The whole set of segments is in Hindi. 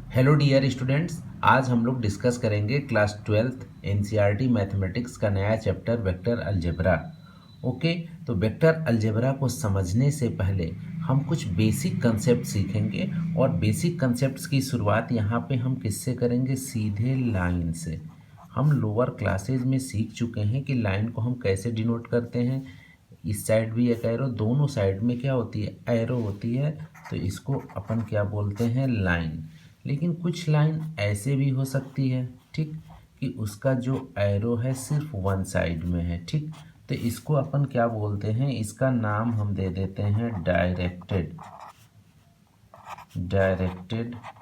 हेलो डियर स्टूडेंट्स, आज हम लोग डिस्कस करेंगे क्लास 12th एनसीईआरटी मैथमेटिक्स का नया चैप्टर वेक्टर अलजेब्रा। ओके, तो वेक्टर अलजेब्रा को समझने से पहले हम कुछ बेसिक कंसेप्ट सीखेंगे और बेसिक कंसेप्ट्स की शुरुआत यहाँ पे हम किससे करेंगे? सीधे लाइन से। हम लोअर क्लासेज में सीख चुके हैं कि लाइन को हम कैसे डिनोट करते हैं। इस साइड भी एक एरो, दोनों साइड में क्या होती है? एरो होती है, तो इसको अपन क्या बोलते हैं? लाइन। लेकिन कुछ लाइन ऐसे भी हो सकती है, ठीक, कि उसका जो एरो है सिर्फ वन साइड में है, ठीक, तो इसको अपन क्या बोलते हैं? इसका नाम हम दे देते हैं डायरेक्टेड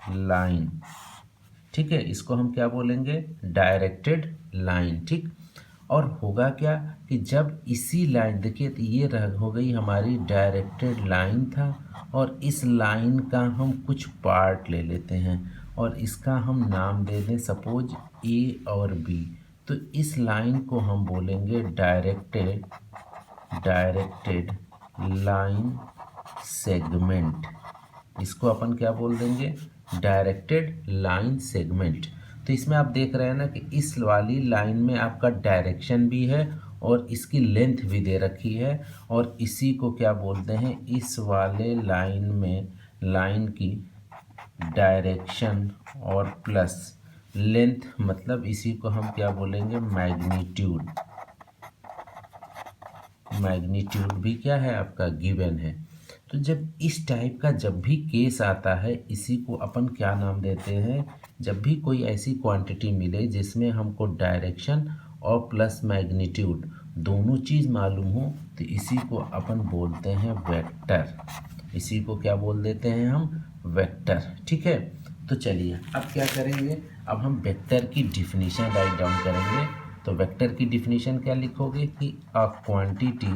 लाइन। ठीक है, इसको हम क्या बोलेंगे? Directed line. ठीक, और होगा क्या कि जब इसी लाइन, देखिए तो ये हो गई हमारी डायरेक्टेड लाइन था, और इस लाइन का हम कुछ पार्ट ले लेते हैं और इसका हम नाम दे दें सपोज ए और बी। तो इस लाइन को हम बोलेंगे डायरेक्टेड लाइन सेगमेंट। इसको अपन क्या बोल देंगे? Directed line segment. तो इसमें आप देख रहे हैं ना कि इस वाली लाइन में आपका डायरेक्शन भी है और इसकी लेंथ भी दे रखी है, और इसी को क्या बोलते हैं? इस वाले लाइन में लाइन की डायरेक्शन और प्लस लेंथ, मतलब इसी को हम क्या बोलेंगे? मैग्नीट्यूड। मैग्नीट्यूड भी क्या है? आपका गिवन है। तो जब इस टाइप का जब भी केस आता है, इसी को अपन क्या नाम देते हैं? जब भी कोई ऐसी क्वांटिटी मिले जिसमें हमको डायरेक्शन और प्लस मैग्नीट्यूड दोनों चीज़ मालूम हो, तो इसी को अपन बोलते हैं वेक्टर। इसी को क्या बोल देते हैं हम? वेक्टर। ठीक है, तो चलिए अब क्या करेंगे? अब हम वेक्टर की डिफिनीशन राइट डाउन करेंगे। तो वेक्टर की डिफिनीशन क्या लिखोगे? कि अ क्वांटिटी,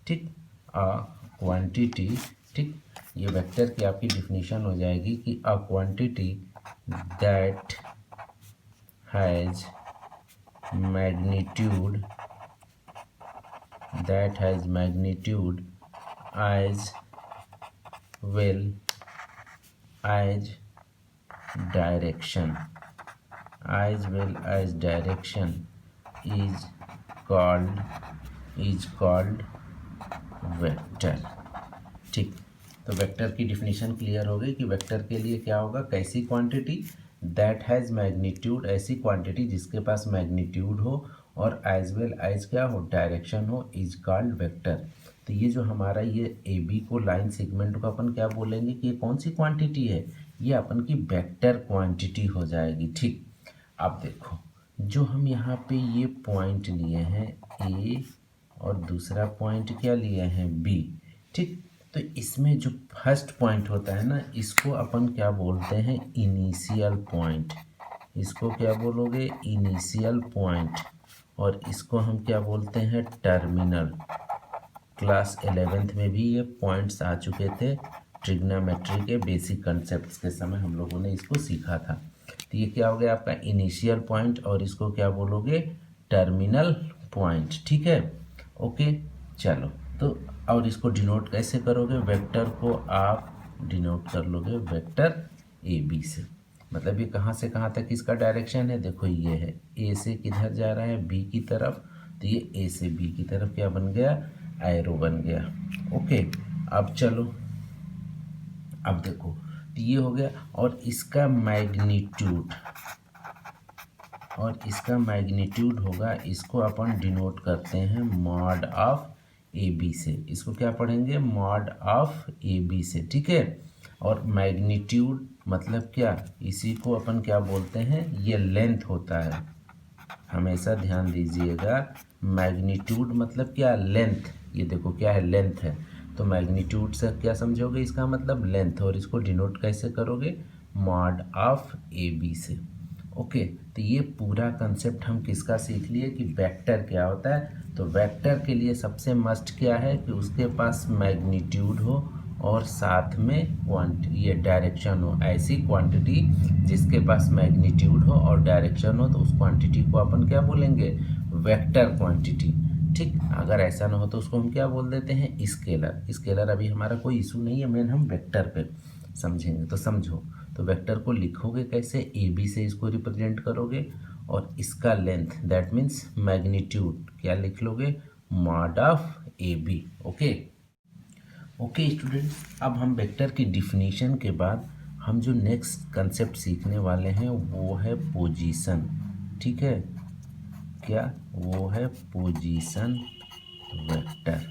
ठीक, अ क्वांटिटी, ठीक, ये वेक्टर की आपकी डिफिनीशन हो जाएगी कि a quantity that has magnitude as well as direction is called vector. ठीक, तो वेक्टर की डिफिनीशन क्लियर हो गई कि वेक्टर के लिए क्या होगा? कैसी क्वांटिटी? दैट हैज़ मैग्नीट्यूड, ऐसी क्वांटिटी जिसके पास मैग्नीट्यूड हो और एज वेल एज क्या हो? डायरेक्शन हो, इज कॉल्ड वेक्टर। तो ये जो हमारा ये ए बी को लाइन सेगमेंट को अपन क्या बोलेंगे कि ये कौन सी क्वांटिटी है? ये अपन की वेक्टर क्वांटिटी हो जाएगी। ठीक, अब देखो, जो हम यहाँ पे ये पॉइंट लिए हैं ए और दूसरा पॉइंट क्या लिए हैं? बी। ठीक, तो इसमें जो फर्स्ट पॉइंट होता है ना, इसको अपन क्या बोलते हैं? Initial point. इसको क्या बोलोगे? Initial point. और इसको हम क्या बोलते हैं? टर्मिनल। क्लास 11th में भी ये पॉइंट्स आ चुके थे, ट्रिग्नोमेट्री के बेसिक कंसेप्ट्स के समय हम लोगों ने इसको सीखा था। तो ये क्या हो गया आपका? इनिशियल पॉइंट, और इसको क्या बोलोगे? Terminal point. ठीक है, ओके, चलो। तो और इसको डिनोट कैसे करोगे? वेक्टर को आप डिनोट कर लोगे वेक्टर ए बी से। मतलब ये कहाँ से कहाँ तक इसका डायरेक्शन है? देखो ये है, ए से किधर जा रहा है? बी की तरफ। तो ये ए से बी की तरफ क्या बन गया? एरो बन गया। ओके, अब चलो, अब देखो, तो ये हो गया, और इसका मैग्नीट्यूड होगा, इसको अपन डिनोट करते हैं मॉड ऑफ ए बी से। इसको क्या पढ़ेंगे? मॉड ऑफ ए बी से। ठीक है, और मैग्नीट्यूड मतलब क्या? इसी को अपन क्या बोलते हैं? ये लेंथ होता है, हमेशा ध्यान दीजिएगा। मैग्नीट्यूड मतलब क्या? लेंथ। ये देखो क्या है? लेंथ है। तो मैग्नीट्यूड से क्या समझोगे? इसका मतलब लेंथ। और इसको डिनोट कैसे करोगे? मॉड ऑफ ए बी से। ओके, तो ये पूरा कंसेप्ट हम किसका सीख लिए कि वेक्टर क्या होता है। तो वेक्टर के लिए सबसे मस्ट क्या है? कि उसके पास मैग्नीट्यूड हो और साथ में ये डायरेक्शन हो। ऐसी क्वांटिटी जिसके पास मैग्नीट्यूड हो और डायरेक्शन हो, तो उस क्वांटिटी को अपन क्या बोलेंगे? Vector quantity. ठीक। अगर ऐसा ना हो तो उसको हम क्या बोल देते हैं, स्केलर। स्केलर अभी हमारा कोई इशू नहीं है, मेन हम वेक्टर पे समझेंगे। तो समझो, तो वेक्टर को लिखोगे कैसे, ए बी से इसको रिप्रेजेंट करोगे और इसका लेंथ दैट मीन्स मैग्नीट्यूड क्या लिख लोगे, mod of A B. Okay okay students, अब हम वेक्टर की डिफिनीशन के बाद हम जो नेक्स्ट कंसेप्ट सीखने वाले हैं वो है पोजीशन। ठीक है, क्या वो है पोजीशन वेक्टर।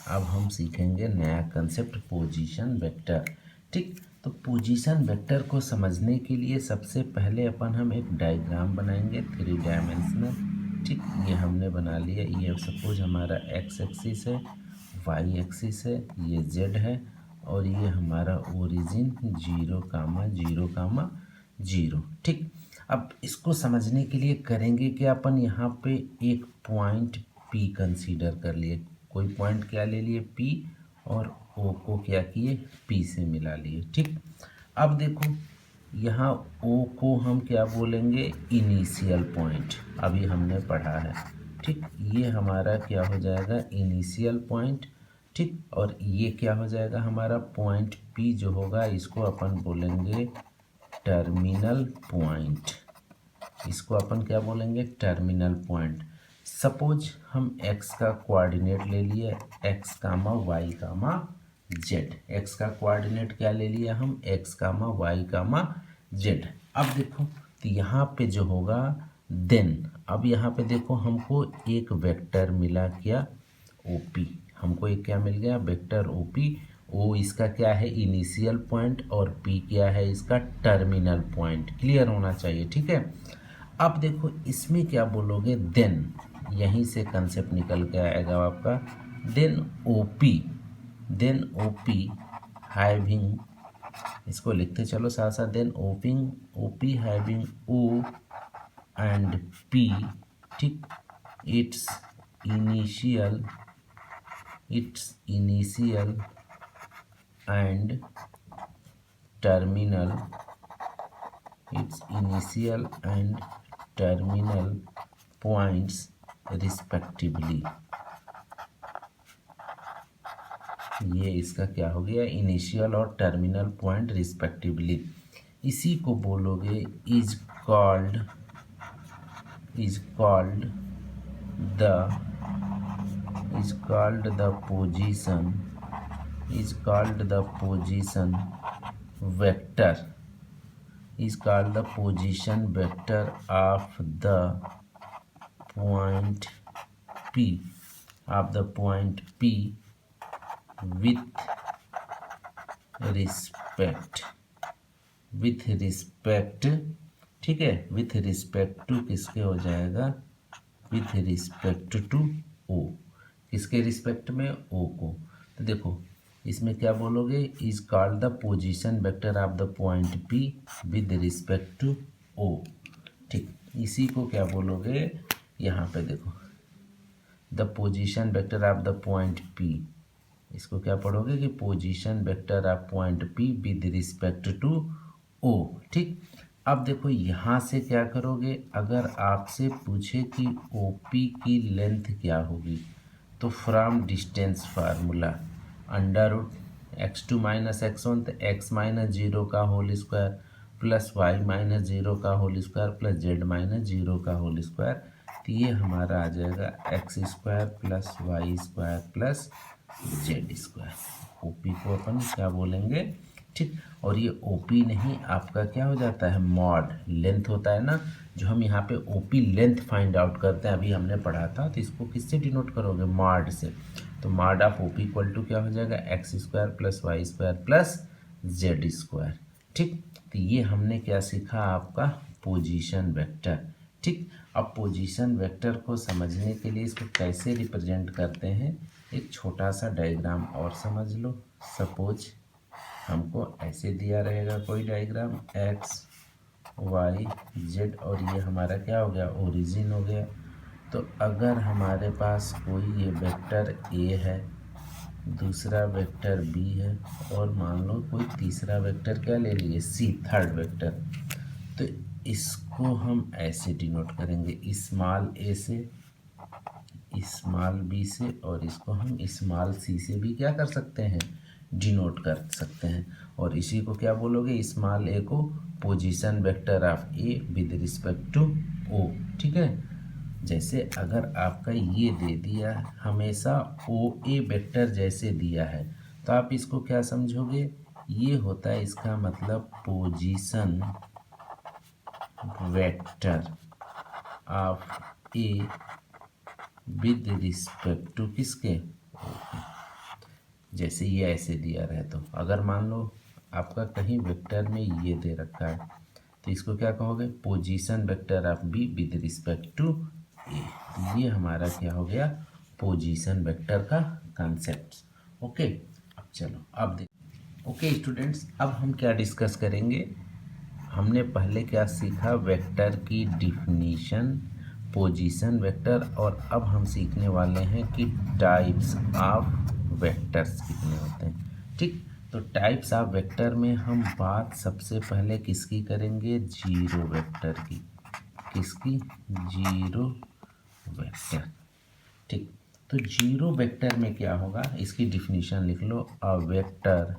अब हम सीखेंगे नया कंसेप्ट पोजीशन वेक्टर। ठीक, तो पोजीशन वेक्टर को समझने के लिए सबसे पहले हम एक डायग्राम बनाएंगे 3 डायमेंशनल। ठीक, ये हमने बना लिया। ये सपोज हमारा एक्स एक्सिस है, वाई एक्सिस है, ये जेड है और ये हमारा ओरिजिन 0,0,0। ठीक, अब इसको समझने के लिए करेंगे कि अपन यहाँ पे एक पॉइंट P कंसीडर कर लिए। कोई पॉइंट क्या ले लिए, P, और O को क्या किए, P से मिला लिए। ठीक, अब देखो यहाँ O को हम क्या बोलेंगे, इनिशियल पॉइंट। अभी हमने पढ़ा है। ठीक, ये हमारा क्या हो जाएगा, इनिशियल पॉइंट। ठीक, और ये क्या हो जाएगा हमारा पॉइंट P जो होगा, इसको अपन बोलेंगे टर्मिनल पॉइंट। इसको अपन क्या बोलेंगे, टर्मिनल पॉइंट। सपोज हम x का कोऑर्डिनेट ले लिए, x कामा y कामा z। x का कोऑर्डिनेट क्या ले लिया हम, x कामा y कामा z। अब देखो, तो यहाँ पे जो होगा देन, अब यहाँ पे देखो हमको एक वेक्टर मिला, क्या, OP। हमको एक क्या मिल गया, वेक्टर OP। ओ इसका क्या है, इनिशियल पॉइंट, और P क्या है, इसका टर्मिनल पॉइंट। क्लियर होना चाहिए। ठीक है, अब देखो इसमें क्या बोलोगे, देन, यहीं से कंसेप्ट निकल के आएगा आपका, देन OP हैविंग, इसको लिखते चलो साथ साथ, then OP having O and P। ठीक, its initial and terminal, points respectively. ये इसका क्या हो गया, इनिशियल और टर्मिनल पॉइंट रिस्पेक्टिवली। इसी को बोलोगे is called the position vector, is called the position vector of the point P with respect, ठीक है, with respect to किसके हो जाएगा, with respect to O। किसके रिस्पेक्ट में, O को। तो देखो इसमें क्या बोलोगे, is called the position vector of the point P with respect to O। ठीक, इसी को क्या बोलोगे, यहाँ पे देखो the position vector of the point P, इसको क्या पढ़ोगे कि position vector of point P with respect to O। ठीक, अब देखो यहाँ से क्या करोगे, अगर आपसे पूछे कि OP की लेंथ क्या होगी, तो from distance formula √(x2 - x1), तो x - 0 का होल स्क्वायर प्लस y - 0 का होल स्क्वायर प्लस z - 0 का होल स्क्वायर। तो ये हमारा आ जाएगा x² plus y² plus z²। OP को अपन क्या बोलेंगे। ठीक, और ये OP नहीं, आपका क्या हो जाता है, मॉड। लेंथ होता है ना, जो हम यहाँ पे OP लेंथ फाइंड आउट करते हैं, अभी हमने पढ़ा था। तो इसको किससे डिनोट करोगे, मॉड से। तो mod of OP equal to क्या हो जाएगा, x² plus y² plus z²। ठीक, तो ये हमने क्या सीखा, आपका पोजीशन वेक्टर। ठीक, अब पोजीशन वेक्टर को समझने के लिए इसको कैसे रिप्रेजेंट करते हैं, एक छोटा सा डायग्राम और समझ लो। सपोज हमको ऐसे दिया रहेगा कोई डायग्राम, x y z, और ये हमारा क्या हो गया, ओरिजिन हो गया। तो अगर हमारे पास कोई ये वेक्टर A है, दूसरा वेक्टर B है, और मान लो कोई तीसरा वेक्टर क्या ले लिए, C, थर्ड वेक्टर, तो इसको हम ऐसे डिनोट करेंगे, स्मॉल a से स्मॉल बी से और इसको हम स्मॉल सी से भी क्या कर सकते हैं, डिनोट कर सकते हैं। और इसी को क्या बोलोगे, स्मॉल ए को position vector of A with respect to O. ठीक है, जैसे अगर आपका ये दे दिया हमेशा ओ ए वेक्टर जैसे दिया है तो आप इसको क्या समझोगे, ये होता है इसका मतलब position vector of A with respect to किसके, जैसे ये ऐसे दिया रहे तो अगर मान लो आपका कहीं वेक्टर में ये दे रखा है तो इसको क्या कहोगे, position vector of B with respect to A. ये हमारा क्या हो गया, पोजीशन वेक्टर का कॉन्सेप्ट। ओके, अब चलो अब देख। ओके स्टूडेंट्स, अब हम क्या डिस्कस करेंगे, हमने पहले क्या सीखा, वेक्टर की डिफिनीशन, पोजीशन वेक्टर, और अब हम सीखने वाले हैं कि टाइप्स ऑफ वेक्टर्स कितने होते हैं। ठीक, तो टाइप्स ऑफ वेक्टर में हम बात सबसे पहले किसकी करेंगे, जीरो वेक्टर की। किसकी, जीरो वेक्टर। ठीक, तो जीरो वेक्टर में क्या होगा, इसकी डिफिनीशन लिख लो, a vector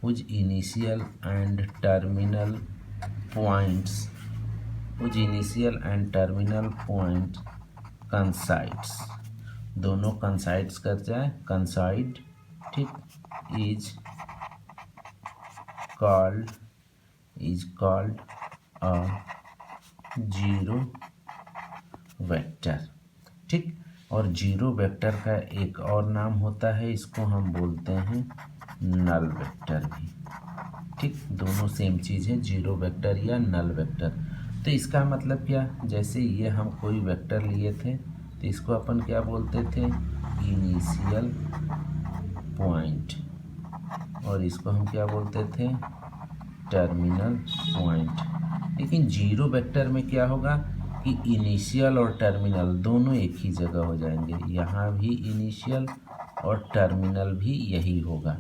whose initial and terminal points coincides, दोनों coincides कर जाए, coincide, ठीक, is called a zero vector. ठीक, और जीरो वेक्टर का एक और नाम होता है, इसको हम बोलते हैं नल वेक्टर भी। ठीक, दोनों सेम चीज़ है, जीरो वेक्टर या नल वेक्टर। तो इसका मतलब क्या, जैसे ये हम कोई वेक्टर लिए थे तो इसको अपन क्या बोलते थे, इनिशियल पॉइंट, और इसको हम क्या बोलते थे, टर्मिनल पॉइंट। लेकिन जीरो वेक्टर में क्या होगा कि इनिशियल और टर्मिनल दोनों एक ही जगह हो जाएंगे, यहाँ भी इनिशियल और टर्मिनल भी यही होगा,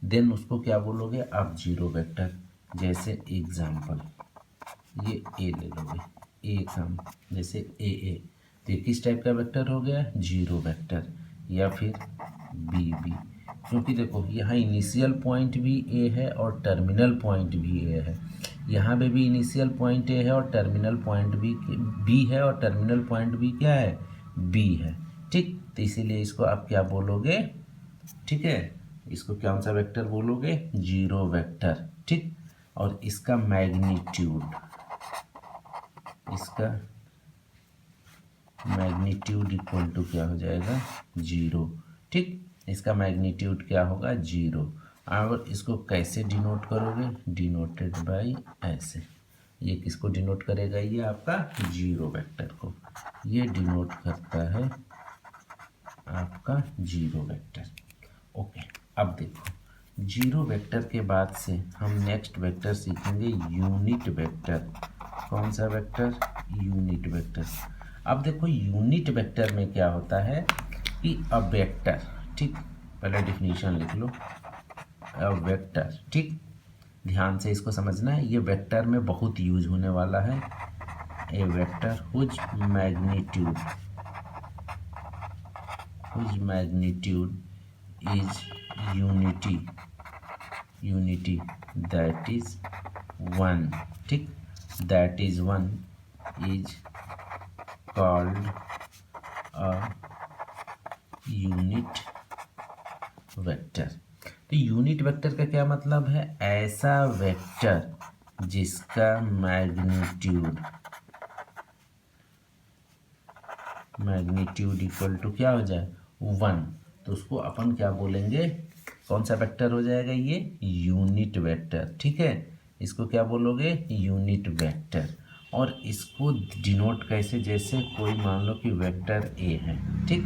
देन उसको क्या बोलोगे आप, जीरो वेक्टर। जैसे एग्जाम्पल, ये ए ले लोगे, ए काम, जैसे ए, तो ये किस टाइप का वेक्टर हो गया, जीरो वेक्टर। या फिर बी, क्योंकि देखो यहाँ इनिशियल पॉइंट भी ए है और टर्मिनल पॉइंट भी ए है, यहाँ पे भी इनिशियल पॉइंट ए है और टर्मिनल पॉइंट भी बी है, और टर्मिनल पॉइंट भी क्या है, बी है। ठीक, तो इसीलिए इसको आप क्या बोलोगे, ठीक है, इसको कौन सा वेक्टर बोलोगे, जीरो वेक्टर। ठीक, और इसका मैग्नीट्यूड इक्वल टू क्या हो जाएगा, जीरो। ठीक, इसका मैग्नीट्यूड क्या होगा, जीरो। और इसको कैसे डिनोट करोगे, डिनोटेड बाय ऐसे। ये किसको डिनोट करेगा, ये आपका जीरो वेक्टर को, ये डिनोट करता है आपका जीरो वेक्टर। ओके, अब देखो जीरो वेक्टर के बाद से हम नेक्स्ट वेक्टर सीखेंगे, यूनिट वेक्टर। कौन सा वेक्टर, यूनिट वेक्टर। अब देखो यूनिट वेक्टर में क्या होता है कि अ वेक्टर, ठीक, पहले डिफिनीशन लिख लो, अ वेक्टर। ठीक, ध्यान से इसको समझना है, ये वेक्टर में बहुत यूज होने वाला है। A vector whose magnitude is unity that is one. ठीक, that is one is called a unit vector. तो यूनिट वेक्टर का क्या मतलब है, ऐसा वेक्टर जिसका मैग्नीट्यूड इक्वल टू क्या हो जाए, वन, तो उसको अपन क्या बोलेंगे, कौन सा वेक्टर हो जाएगा, ये यूनिट वेक्टर। ठीक है, इसको क्या बोलोगे, यूनिट वेक्टर। और इसको डिनोट कैसे, जैसे कोई मान लो कि वेक्टर ए है, ठीक,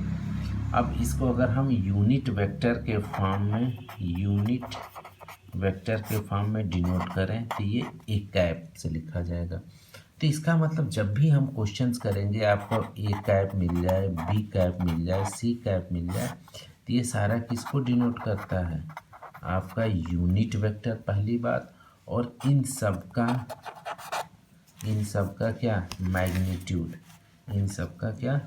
अब इसको अगर हम यूनिट वेक्टर के फॉर्म में डिनोट करें तो ये ए कैप से लिखा जाएगा। तो इसका मतलब जब भी हम क्वेश्चंस करेंगे, आपको ए कैप मिल जाए, बी कैप मिल जाए, सी कैप मिल जाए, तो ये सारा किसको डिनोट करता है? आपका यूनिट वेक्टर, पहली बात। और इन सब का क्या? मैग्नीट्यूड। इन सब का क्या?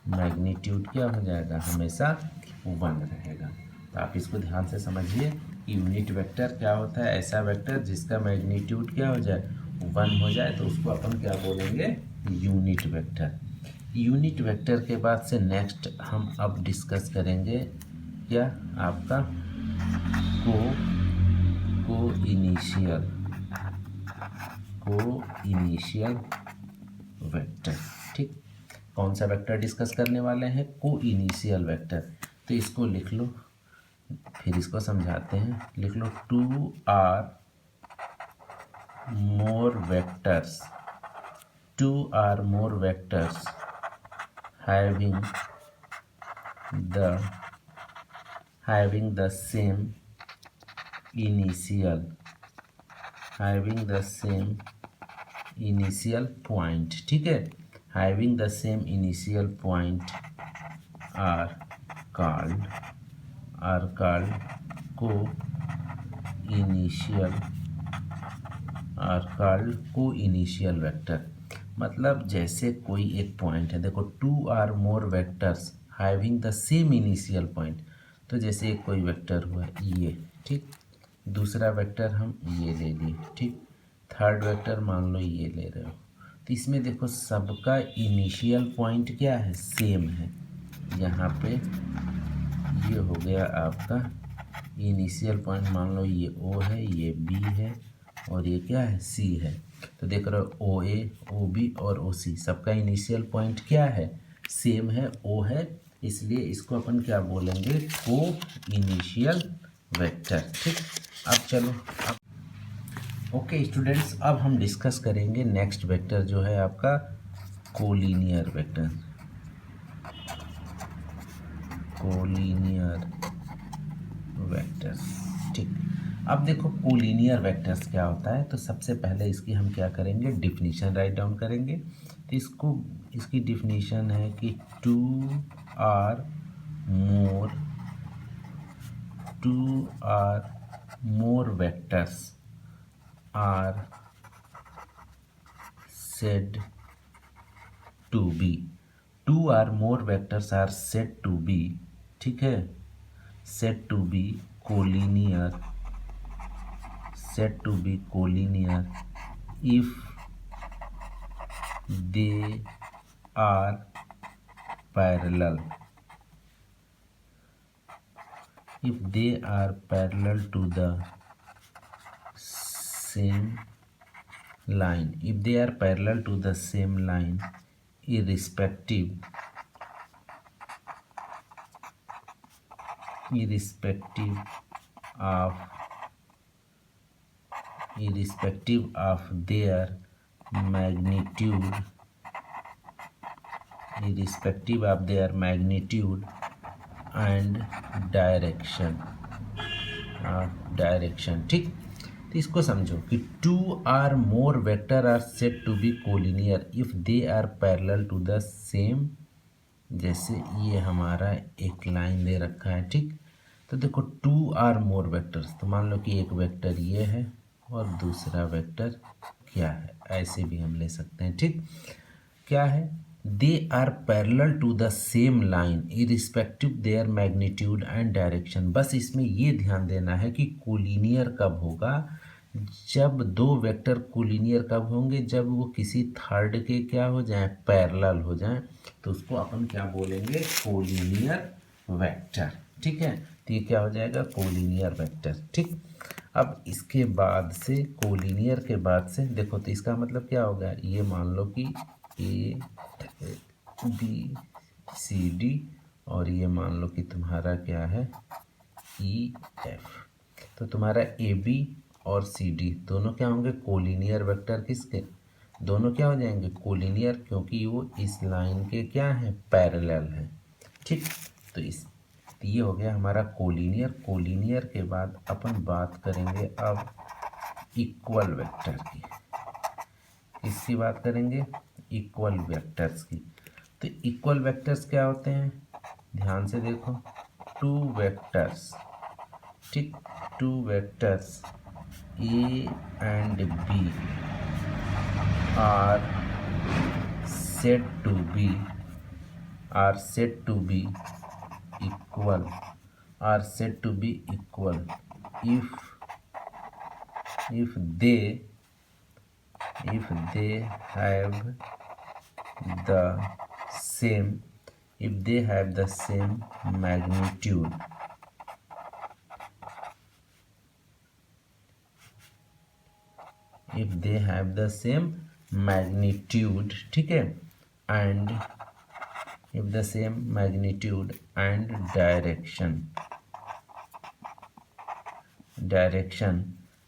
मैग्नीट्यूड क्या हो जाएगा? हमेशा 1 रहेगा। तो आप इसको ध्यान से समझिए कि यूनिट वेक्टर क्या होता है? ऐसा वेक्टर जिसका मैग्नीट्यूड क्या हो जाए? 1 हो जाए, तो उसको अपन क्या बोलेंगे? Unit vector. यूनिट वेक्टर के बाद से नेक्स्ट हम अब डिस्कस करेंगे क्या? आपका को इनिशियल वेक्टर। ठीक, कौन सा वेक्टर डिस्कस करने वाले हैं? को इनिशियल वेक्टर। तो इसको लिख लो, फिर इसको समझाते हैं। लिख लो 2 are more vectors having the same initial point। ठीक है, having the same initial point are called co-initial vector. मतलब जैसे कोई एक पॉइंट है, देखो 2 are more vectors having the same initial point. तो जैसे एक कोई वेक्टर हुआ ये, ठीक, दूसरा वेक्टर हम ये ले लिए, ठीक, थर्ड वेक्टर मान लो ये ले रहे हो, तो इसमें देखो सबका इनिशियल पॉइंट क्या है? सेम है। यहाँ पे ये हो गया आपका इनिशियल पॉइंट, मान लो ये ओ है, ये बी है, और ये क्या है? सी है। तो देख रहे हो ओ ए, ओ बी और ओ सी सबका इनिशियल पॉइंट क्या है? सेम है, ओ है, इसलिए इसको अपन क्या बोलेंगे? को इनिशियल वेक्टर। ठीक, अब चलो ओके स्टूडेंट्स, अब हम डिस्कस करेंगे नेक्स्ट वेक्टर जो है आपका कोलिनियर वेक्टर। ठीक, अब देखो कोलिनियर वेक्टर्स क्या होता है। तो सबसे पहले इसकी हम क्या करेंगे? डिफिनीशन राइट डाउन करेंगे। तो इसकी डिफिनीशन है कि 2 are more vectors are said to be 2 or more vectors are said to be, ठीक है, said to be collinear if they are parallel to the same line, irrespective of their magnitude and direction। ठीक, तो इसको समझो कि 2 or more vector are said to be collinear if they are parallel to the same। जैसे ये हमारा एक लाइन दे रखा है, ठीक, तो देखो 2 or more vectors, तो मान लो कि एक वेक्टर ये है और दूसरा वेक्टर क्या है, ऐसे भी हम ले सकते हैं। ठीक, क्या है? They are parallel to the same line irrespective their magnitude and direction. बस इसमें ये ध्यान देना है कि कोलिनियर कब होगा? जब दो वेक्टर कोलिनियर कब होंगे? जब वो किसी थर्ड के क्या हो जाएं? पैरेलल हो जाएं, तो उसको अपन क्या बोलेंगे? Collinear vector. ठीक है, तो ये क्या हो जाएगा? Collinear vector. ठीक, अब इसके बाद से कोलिनियर के बाद से देखो, तो इसका मतलब क्या होगा? ये मान लो कि ए बी सी डी, और ये मान लो कि तुम्हारा क्या है? E F. तो तुम्हारा ए बी और सी डी दोनों क्या होंगे? Collinear vector. किसके? दोनों क्या हो जाएंगे? कोलिनियर, क्योंकि वो इस लाइन के क्या है? पैरेलल है। ठीक, तो ये हो गया हमारा कोलिनियर। कोलिनियर के बाद अपन बात करेंगे अब इक्वल वेक्टर की। किसकी बात करेंगे? इक्वल वेक्टर्स की। तो इक्वल वेक्टर्स क्या होते हैं? ध्यान से देखो, टू वेक्टर्स, ठीक, two vectors A and B are said to be equal, are said to be equal if they have the same magnitude, ठीक है, and if the same magnitude and direction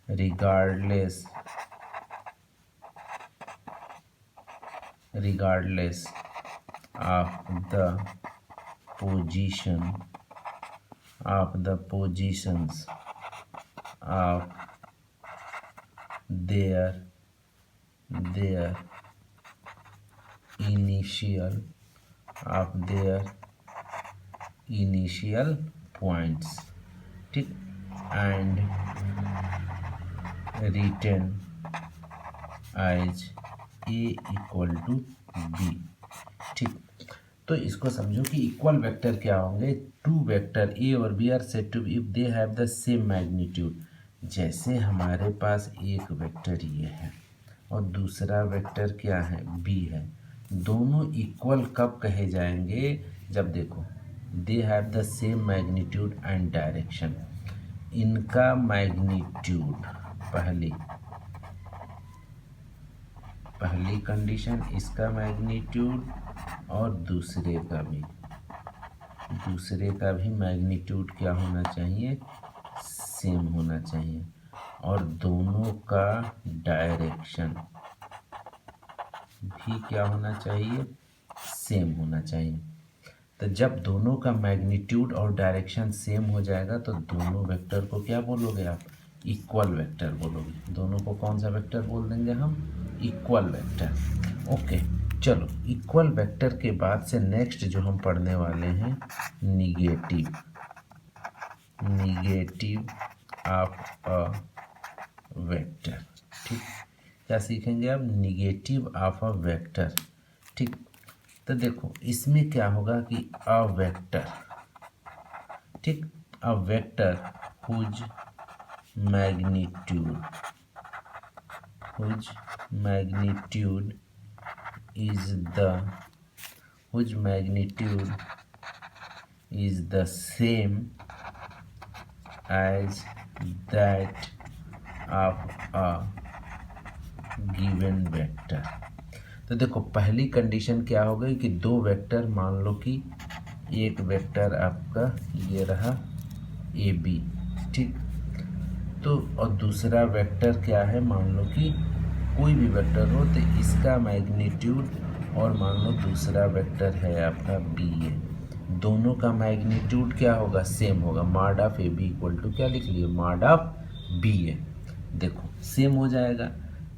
regardless of the positions of their initial points, ठीक, and written as a equal to b, ठीक। तो इसको समझो कि इक्वल वेक्टर क्या होंगे? टू वेक्टर ए और B are said to be if they have the same magnitude. जैसे हमारे पास एक वेक्टर ये है और दूसरा वेक्टर क्या है? बी है। दोनों इक्वल कब कहे जाएंगे? जब देखो दे have the same magnitude and direction. इनका मैग्नीट्यूड पहली कंडीशन, इसका मैग्नीट्यूड और दूसरे का भी मैग्नीट्यूड क्या होना चाहिए? सेम होना चाहिए। और दोनों का डायरेक्शन भी क्या होना चाहिए? सेम होना चाहिए। तो जब दोनों का मैग्नीट्यूड और डायरेक्शन सेम हो जाएगा तो दोनों वेक्टर को क्या बोलोगे आप? इक्वल वेक्टर बोलोगे। दोनों को कौन सा वेक्टर बोल देंगे हम? Equal vector. ओके, चलो इक्वल वेक्टर के बाद से नेक्स्ट जो हम पढ़ने वाले हैं निगेटिव ऑफ अ वेक्टर, ठीक। क्या सीखेंगे आप? निगेटिव ऑफ अ वेक्टर, ठीक। तो देखो इसमें क्या होगा कि अ वेक्टर, ठीक, a vector whose magnitude is the same as that of a given vector। तो देखो पहली कंडीशन क्या हो गई कि दो वेक्टर, मान लो कि एक वेक्टर आपका ये रहा ए बी, ठीक, तो और दूसरा वेक्टर क्या है? मान लो कि कोई भी वेक्टर हो, तो इसका मैग्नीट्यूड और मान लो दूसरा वेक्टर है आपका बी ए, दोनों का मैग्नीट्यूड क्या होगा? सेम होगा। Mod of A B equal to क्या लिख लिए? Mod of B A. देखो सेम हो जाएगा,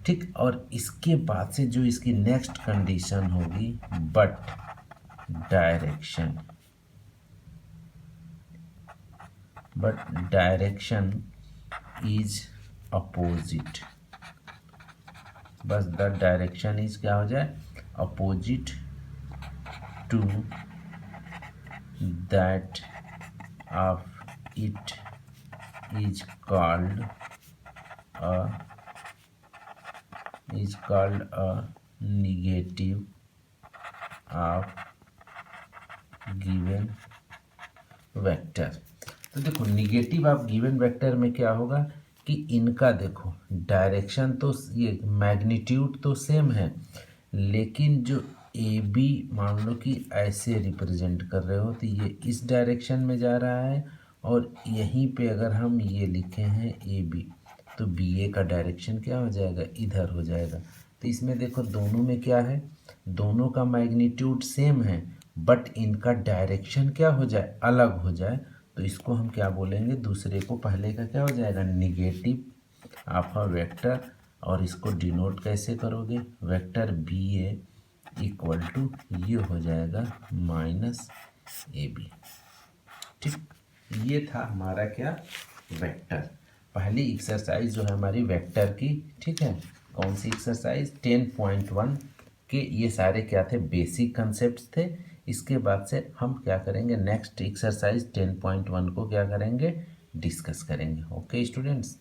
ठीक। और इसके बाद से जो इसकी नेक्स्ट कंडीशन होगी, बट डायरेक्शन इज अपोजिट। बस द डायरेक्शन इज क्या हो जाए? Opposite to that of it is called a negative of given vector. तो देखो निगेटिव ऑफ गिवन वेक्टर में क्या होगा कि इनका देखो डायरेक्शन तो ये मैग्नीट्यूड तो सेम है, लेकिन जो ए बी मान लो कि ऐसे रिप्रेजेंट कर रहे हो तो ये इस डायरेक्शन में जा रहा है, और यहीं पे अगर हम ये लिखे हैं ए बी तो बी ए का डायरेक्शन क्या हो जाएगा? इधर हो जाएगा। तो इसमें देखो दोनों में क्या है? दोनों का मैग्नीट्यूड सेम है, बट इनका डायरेक्शन क्या हो जाए? अलग हो जाए। तो इसको हम क्या बोलेंगे? दूसरे को पहले का क्या हो जाएगा? निगेटिव आपका वेक्टर, और इसको डिनोट कैसे करोगे, vector B A equal to ये हो जाएगा माइनस ए बी। ठीक, ये था हमारा क्या, वेक्टर। पहली एक्सरसाइज जो है हमारी वेक्टर की, ठीक है, कौन सी एक्सरसाइज, 10.1 के ये सारे क्या थे, बेसिक कंसेप्ट्स थे। इसके बाद से हम क्या करेंगे, नेक्स्ट एक्सरसाइज 10.1 को क्या करेंगे, डिस्कस करेंगे। Okay students.